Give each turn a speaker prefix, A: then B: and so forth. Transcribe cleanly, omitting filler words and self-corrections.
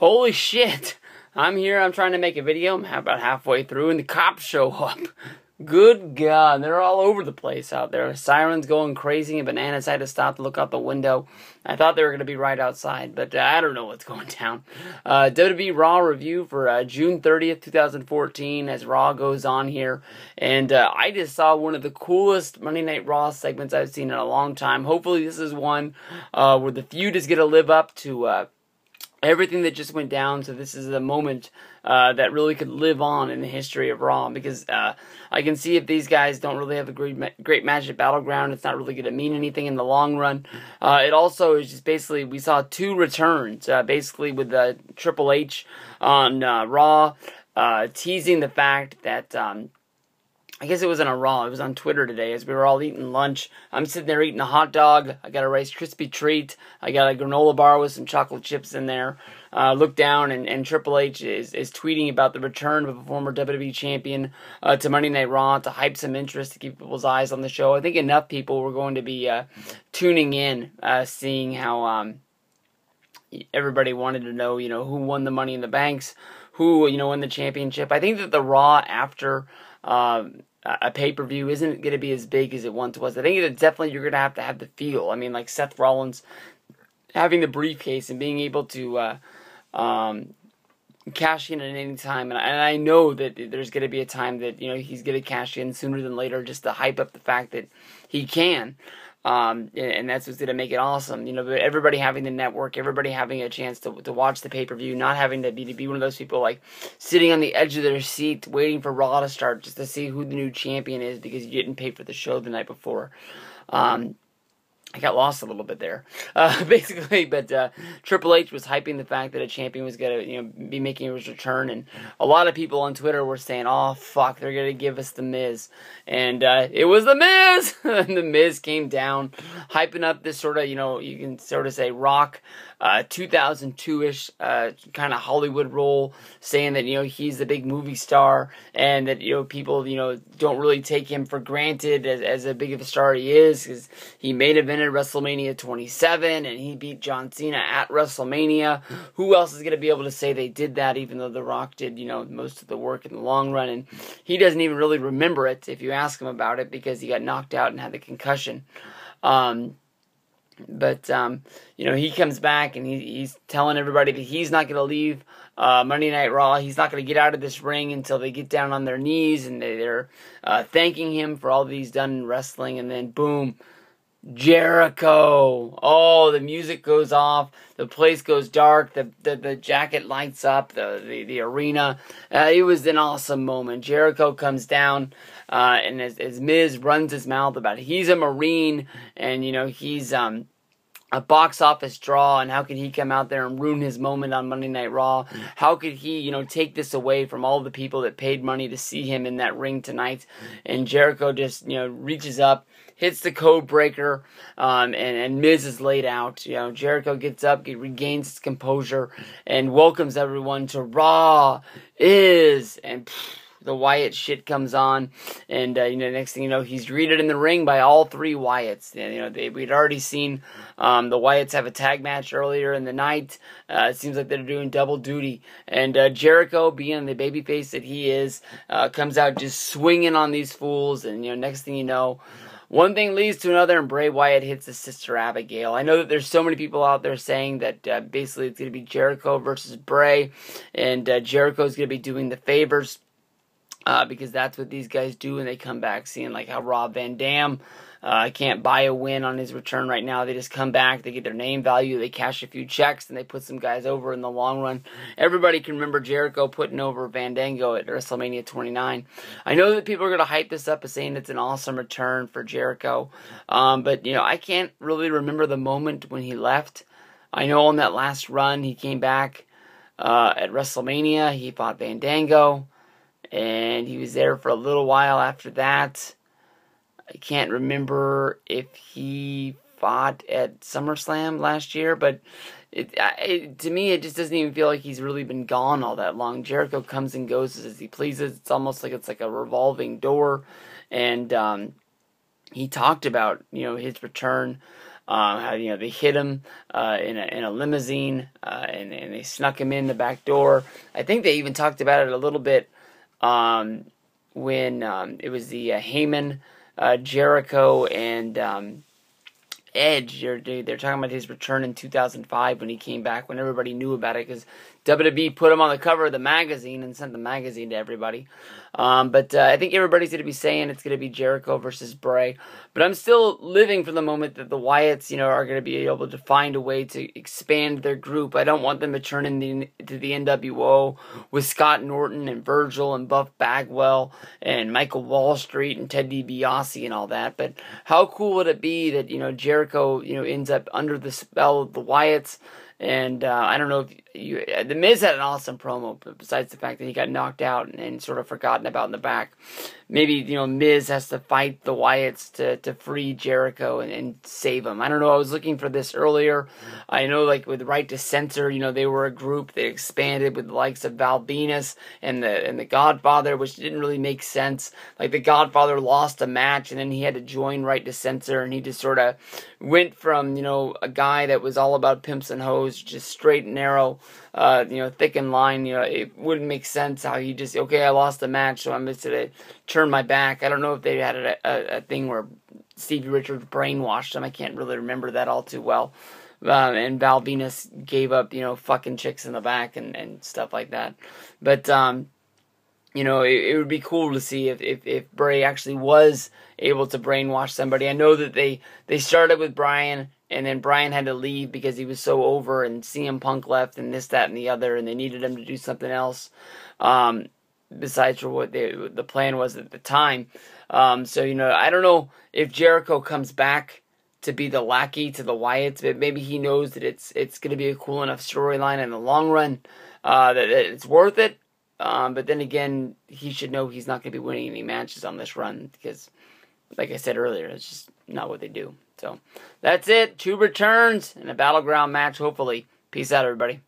A: Holy shit! I'm here, I'm trying to make a video, I'm about halfway through, and the cops show up. Good God, they're all over the place out there. Sirens going crazy, and Bananas had to stop to look out the window. I thought they were going to be right outside, but I don't know what's going down. WWE RAW review for June 30th, 2014, as Raw goes on here. And I just saw one of the coolest Monday Night Raw segments I've seen in a long time. Hopefully this is one where the feud is going to live up to everything that just went down. So this is a moment that really could live on in the history of Raw, because I can see if these guys don't really have a great match at Battleground, it's not really going to mean anything in the long run. It also is just basically, we saw two returns, basically with Triple H on Raw, teasing the fact that I guess it wasn't on Raw, it was on Twitter today as we were all eating lunch. I'm sitting there eating a hot dog, I got a Rice Krispie treat, I got a granola bar with some chocolate chips in there. Look down and Triple H is tweeting about the return of a former WWE champion to Monday Night Raw to hype some interest, to keep people's eyes on the show. I think enough people were going to be tuning in, seeing how everybody wanted to know, who won the Money in the Banks, who, won the championship. I think that the Raw after a pay-per-view isn't going to be as big as it once was. I think that definitely you're going to have the feel. I mean, like Seth Rollins having the briefcase and being able to cash in at any time. And I know that there's going to be a time that, he's going to cash in sooner than later, just to hype up the fact that he can. And that's what's going to make it awesome. But everybody having the network, everybody having a chance to watch the pay-per-view, not having to be one of those people like sitting on the edge of their seat waiting for Raw to start just to see who the new champion is because you didn't pay for the show the night before. I got lost a little bit there, basically, but Triple H was hyping the fact that a champion was going to, be making his return, and a lot of people on Twitter were saying, "Oh fuck, they're going to give us The Miz," and it was The Miz. And The Miz came down, hyping up this sort of, you can sort of say rock 2002-ish kind of Hollywood role, saying that he's the big movie star, and that people don't really take him for granted as a big of a star he is, because he made event at WrestleMania 27 and he beat John Cena at WrestleMania. Who else is going to be able to say they did that, even though The Rock did most of the work in the long run? And he doesn't even really remember it if you ask him about it, because he got knocked out and had the concussion. But he comes back and he's telling everybody that he's not going to leave Monday Night Raw. He's not going to get out of this ring until they get down on their knees and they're thanking him for all that he's done in wrestling. And then boom, Jericho. Oh, the music goes off. The place goes dark. The jacket lights up. The arena. It was an awesome moment. Jericho comes down, and as Miz runs his mouth about he's a Marine, and he's a box office draw, and how could he come out there and ruin his moment on Monday Night Raw? How could he, take this away from all the people that paid money to see him in that ring tonight? And Jericho just, reaches up, hits the code breaker, and Miz is laid out. Jericho gets up, regains his composure, and welcomes everyone to Raw is, and the Wyatt shit comes on, and next thing you know, he's greeted in the ring by all three Wyatts. We'd already seen the Wyatts have a tag match earlier in the night. It seems like they're doing double duty, and Jericho, being the babyface that he is, comes out just swinging on these fools, and next thing you know, one thing leads to another, and Bray Wyatt hits his sister Abigail. I know that there's so many people out there saying that basically it's going to be Jericho versus Bray, and Jericho's going to be doing the favors. Because that's what these guys do when they come back, seeing like how Rob Van Dam can't buy a win on his return right now. They just come back, they get their name value, they cash a few checks, and they put some guys over in the long run. Everybody can remember Jericho putting over Fandango at WrestleMania 29. I know that people are going to hype this up as saying it's an awesome return for Jericho, but I can't really remember the moment when he left. I know on that last run he came back at WrestleMania, he fought Fandango, and he was there for a little while after that. I can't remember if he fought at SummerSlam last year, but to me, it just doesn't even feel like he's really been gone all that long. Jericho comes and goes as he pleases. It's almost like it's like a revolving door, and he talked about his return How they hit him in a limousine, and they snuck him in the back door. I think they even talked about it a little bit when it was the Heyman, Jericho, and Edge. They're talking about his return in 2005 when he came back, when everybody knew about it, because WWE put him on the cover of the magazine and sent the magazine to everybody. But I think everybody's going to be saying it's going to be Jericho versus Bray. But I'm still living for the moment that the Wyatts, are going to be able to find a way to expand their group. I don't want them to turn into the NWO with Scott Norton and Virgil and Buff Bagwell and Michael Wall Street and Ted DiBiase and all that. But how cool would it be that, Jericho, ends up under the spell of the Wyatts? And I don't know if The Miz had an awesome promo, but besides the fact that he got knocked out and sort of forgotten about in the back. Maybe, Miz has to fight the Wyatts to free Jericho and save him. I don't know, I was looking for this earlier. I know, with Right to Censor, they were a group that expanded with the likes of Val Venus and the Godfather, which didn't really make sense. The Godfather lost a match, and then he had to join Right to Censor, and he just sort of went from, a guy that was all about pimps and hoes, just straight and narrow, thick and line. It wouldn't make sense how he just, okay, I lost a match, so I'm just going to turn my back. I don't know if they had a thing where Stevie Richards brainwashed him. I can't really remember that all too well. And Val Venus gave up, fucking chicks in the back and stuff like that. But, it would be cool to see if Bray actually was able to brainwash somebody. I know that they started with Bryan, and then Bryan had to leave because he was so over, and CM Punk left, and this, that, and the other, and they needed him to do something else besides for what the plan was at the time. So, I don't know if Jericho comes back to be the lackey to the Wyatts, but maybe he knows that it's going to be a cool enough storyline in the long run, that it's worth it. But then again, he should know he's not going to be winning any matches on this run because, like I said earlier, it's just not what they do. So that's it. 2 returns and a battleground match, hopefully. Peace out, everybody.